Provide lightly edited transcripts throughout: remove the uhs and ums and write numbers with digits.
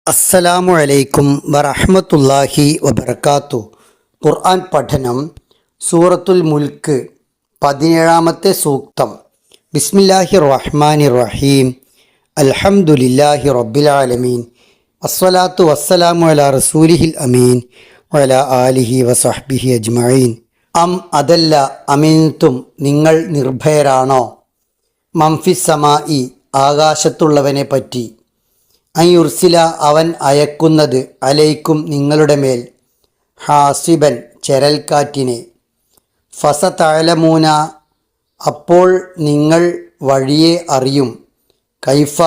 അസ്സലാമു അലൈക്കും വറഹ്മത്തുള്ളാഹി വബറകാതുഹു. ഖുർആൻ പഠനം സൂറത്തുൽ മുൽക്ക് 17-ാമത്തെ സൂക്തം. ബിസ്മില്ലാഹിർ റഹ്മാനിർ റഹീം. അൽഹംദുലില്ലാഹി റബ്ബിൽ ആലമീൻ. അസ്സലാത്തു വസ്സലാമു അലാ റസൂലിഹിൽ അമീൻ വഅലാ ആലിഹി വസഹ്ബിഹി അജ്മഈൻ. അതല്ല അമിൻതും, നിങ്ങൾ നിർഭയരാണോ? മംഫിസ് സമായി, ആകാശത്തുള്ളവനെ പറ്റി. അയുർസില, അവൻ അയക്കുന്നത്, അലൈക്കും നിങ്ങളുടെ മേൽ, ഹാസിബൻ ചെരൽക്കാറ്റിനെ. ഫസതഅലമൂന, അപ്പോൾ നിങ്ങൾ വഴിയെ അറിയും, കൈഫ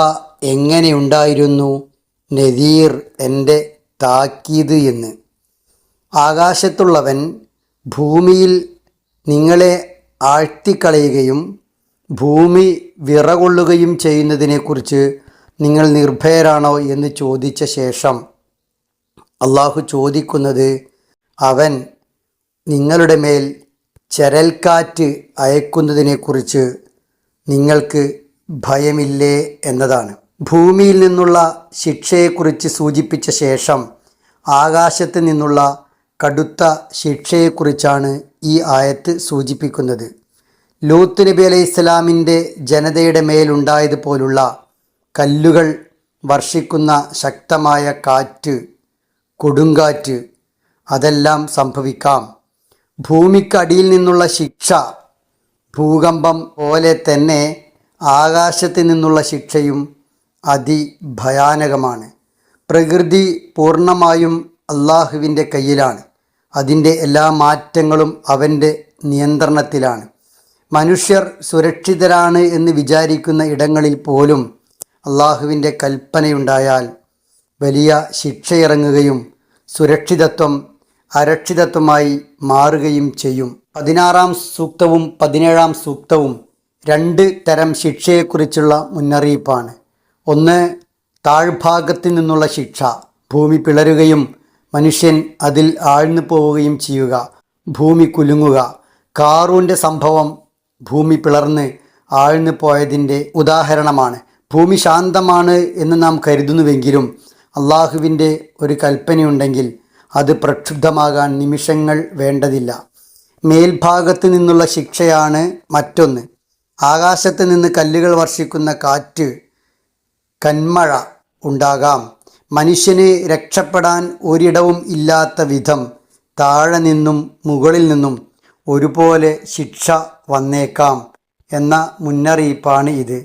എങ്ങനെയുണ്ടായിരുന്നു, നദീർ എൻ്റെ താക്കീത് എന്ന്. ആകാശത്തുള്ളവൻ ഭൂമിയിൽ നിങ്ങളെ ആഴ്ത്തിക്കളയുകയും ഭൂമി വിറകൊള്ളുകയും ചെയ്യുന്നതിനെക്കുറിച്ച് നിങ്ങൾ നിർഭയരാണോ എന്ന് ചോദിച്ച ശേഷം അള്ളാഹു ചോദിക്കുന്നത്, അവൻ നിങ്ങളുടെ മേൽ ചരൽക്കാറ്റ് അയക്കുന്നതിനെക്കുറിച്ച് നിങ്ങൾക്ക് ഭയമില്ലേ എന്നതാണ്. ഭൂമിയിൽ നിന്നുള്ള ശിക്ഷയെക്കുറിച്ച് സൂചിപ്പിച്ച ശേഷം ആകാശത്ത് നിന്നുള്ള കടുത്ത ശിക്ഷയെക്കുറിച്ചാണ് ഈ ആയത്ത് സൂചിപ്പിക്കുന്നത്. ലൂത്ത് നബി അലൈഹി ഇസ്ലാമിൻ്റെ ജനതയുടെ മേലുണ്ടായതുപോലുള്ള കല്ലുകൾ വർഷിക്കുന്ന ശക്തമായ കാറ്റ്, കൊടുങ്കാറ്റ്, അതെല്ലാം സംഭവിക്കാം. ഭൂമിക്കടിയിൽ നിന്നുള്ള ശിക്ഷ ഭൂകമ്പം പോലെ തന്നെ ആകാശത്ത് നിന്നുള്ള ശിക്ഷയും അതിഭയാനകമാണ്. പ്രകൃതി പൂർണ്ണമായും അള്ളാഹുവിൻ്റെ കയ്യിലാണ്. അതിൻ്റെ എല്ലാ മാറ്റങ്ങളും അവൻ്റെ നിയന്ത്രണത്തിലാണ്. മനുഷ്യർ സുരക്ഷിതരാണ് എന്ന് വിചാരിക്കുന്ന ഇടങ്ങളിൽ പോലും അള്ളാഹുവിൻ്റെ കൽപ്പനയുണ്ടായാൽ വലിയ ശിക്ഷയിറങ്ങുകയും സുരക്ഷിതത്വം അരക്ഷിതത്വമായി മാറുകയും ചെയ്യും. 16-ാം സൂക്തവും 17-ാം സൂക്തവും രണ്ട് തരം ശിക്ഷയെക്കുറിച്ചുള്ള മുന്നറിയിപ്പാണ്. ഒന്ന്, താഴ്ഭാഗത്ത് നിന്നുള്ള ശിക്ഷ, ഭൂമി പിളരുകയും മനുഷ്യൻ അതിൽ ആഴ്ന്നു പോവുകയും ചെയ്യുക, ഭൂമി കുലുങ്ങുക. കാറൂൻ്റെ സംഭവം ഭൂമി പിളർന്ന് ആഴ്ന്നു പോയതിൻ്റെ ഉദാഹരണമാണ്. ഭൂമി ശാന്തമാണ് എന്ന് നാം കരുതുന്നുവെങ്കിലും അള്ളാഹുവിൻ്റെ ഒരു കൽപ്പനയുണ്ടെങ്കിൽ അത് പ്രക്ഷുബ്ധമാകാൻ നിമിഷങ്ങൾ വേണ്ടതില്ല. മേൽഭാഗത്ത് നിന്നുള്ള ശിക്ഷയാണ് മറ്റൊന്ന്. ആകാശത്ത് നിന്ന് കല്ലുകൾ വർഷിക്കുന്ന കാറ്റ്, കന്മഴ ഉണ്ടാകാം. മനുഷ്യന് രക്ഷപ്പെടാൻ ഒരിടവും ഇല്ലാത്ത വിധം താഴെ നിന്നും മുകളിൽ നിന്നും ഒരുപോലെ ശിക്ഷ വന്നേക്കാം എന്ന മുന്നറിയിപ്പാണ് ഇത്.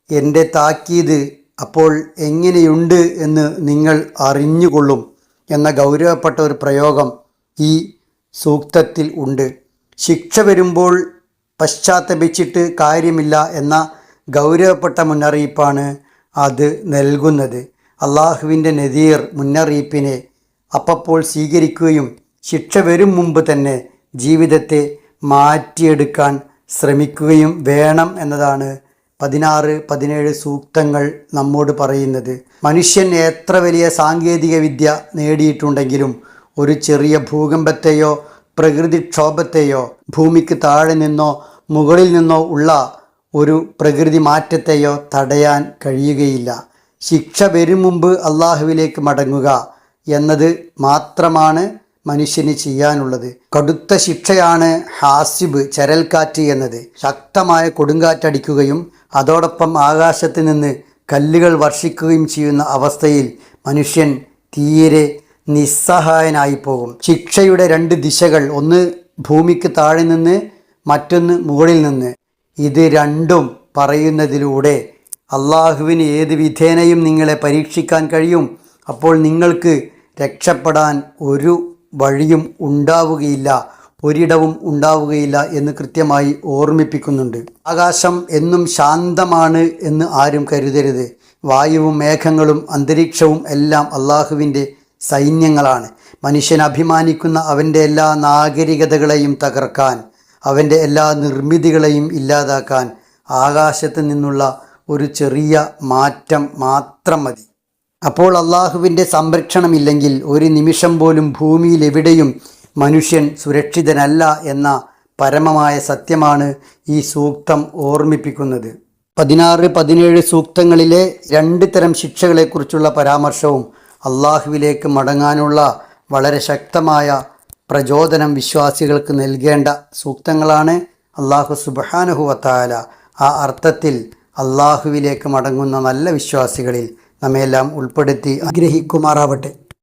എൻ്റെ താക്കീത് അപ്പോൾ എങ്ങനെയുണ്ട് എന്ന് നിങ്ങൾ അറിഞ്ഞുകൊള്ളും എന്ന ഗൗരവപ്പെട്ട ഒരു പ്രയോഗം ഈ സൂക്തത്തിൽ ഉണ്ട്. ശിക്ഷ വരുമ്പോൾ പശ്ചാത്തപിച്ചിട്ട് കാര്യമില്ല എന്ന ഗൗരവപ്പെട്ട മുന്നറിയിപ്പാണ് അത് നൽകുന്നത്. അള്ളാഹുവിൻ്റെ നദീർ മുന്നറിയിപ്പിനെ അപ്പോൾ സ്വീകരിക്കുകയും ശിക്ഷ വരും മുമ്പ് തന്നെ ജീവിതത്തെ മാറ്റിയെടുക്കാൻ ശ്രമിക്കുകയും വേണം എന്നതാണ് 16-17 സൂക്തങ്ങൾ നമ്മോട് പറയുന്നത്. മനുഷ്യൻ എത്ര വലിയ സാങ്കേതിക വിദ്യ നേടിയിട്ടുണ്ടെങ്കിലും ഒരു ചെറിയ ഭൂകമ്പത്തെയോ പ്രകൃതിക്ഷോഭത്തെയോ ഭൂമിക്ക് താഴെ നിന്നോ മുകളിൽ നിന്നോ ഉള്ള ഒരു പ്രകൃതി മാറ്റത്തെയോ തടയാൻ കഴിയുകയില്ല. ശിക്ഷ വരും മുമ്പ് അള്ളാഹുവിലേക്ക് മടങ്ങുക എന്നത് മാത്രമാണ് മനുഷ്യന് ചെയ്യാനുള്ളത്. കടുത്ത ശിക്ഷയാണ് ഹാസിബ്, ചരൽക്കാറ്റ് എന്നത്. ശക്തമായ കൊടുങ്കാറ്റടിക്കുകയും അതോടൊപ്പം ആകാശത്ത് നിന്ന് കല്ലുകൾ വർഷിക്കുകയും ചെയ്യുന്ന അവസ്ഥയിൽ മനുഷ്യൻ തീരെ നിസ്സഹായനായി പോകും. ശിക്ഷയുടെ രണ്ട് ദിശകൾ, ഒന്ന് ഭൂമിക്ക് താഴെ നിന്ന്, മറ്റൊന്ന് മുകളിൽ നിന്ന്. ഇത് രണ്ടും പറയുന്നതിലൂടെ അള്ളാഹുവിന് ഏത് വിധേനയും നിങ്ങളെ പരീക്ഷിക്കാൻ കഴിയും. അപ്പോൾ നിങ്ങൾക്ക് രക്ഷപ്പെടാൻ ഒരു വഴിയും ഉണ്ടാവുകയില്ല, ഒരിടവും ഉണ്ടാവുകയില്ല എന്ന് കൃത്യമായി ഓർമ്മിപ്പിക്കുന്നുണ്ട്. ആകാശം എന്നും ശാന്തമാണ് എന്ന് ആരും കരുതരുത്. വായുവും മേഘങ്ങളും അന്തരീക്ഷവും എല്ലാം അള്ളാഹുവിൻ്റെ സൈന്യങ്ങളാണ്. മനുഷ്യൻ അഭിമാനിക്കുന്ന അവൻ്റെ എല്ലാ നാഗരികതകളെയും തകർക്കാൻ, അവൻ്റെ എല്ലാ നിർമ്മിതികളെയും ഇല്ലാതാക്കാൻ ആകാശത്ത് നിന്നുള്ള ഒരു ചെറിയ മാറ്റം മാത്രം മതി. അപ്പോൾ അള്ളാഹുവിൻ്റെ സംരക്ഷണമില്ലെങ്കിൽ ഒരു നിമിഷം പോലും ഭൂമിയിൽ എവിടെയും മനുഷ്യൻ സുരക്ഷിതനല്ല എന്ന പരമമായ സത്യമാണ് ഈ സൂക്തം ഓർമ്മിപ്പിക്കുന്നത്. 16-17 സൂക്തങ്ങളിലെ രണ്ട് തരം ശിക്ഷകളെക്കുറിച്ചുള്ള പരാമർശവും അള്ളാഹുവിലേക്ക് മടങ്ങാനുള്ള വളരെ ശക്തമായ പ്രചോദനം വിശ്വാസികൾക്ക് നൽകേണ്ട സൂക്തങ്ങളാണ്. അള്ളാഹു സുബ്ഹാനഹു വ തആല ആ അർത്ഥത്തിൽ അള്ളാഹുവിലേക്ക് മടങ്ങുന്ന നല്ല വിശ്വാസികളിൽ നമ്മയെല്ലാം ഉൾപ്പെടുത്തി അനുഗ്രഹിക്കുമാറാവട്ടെ.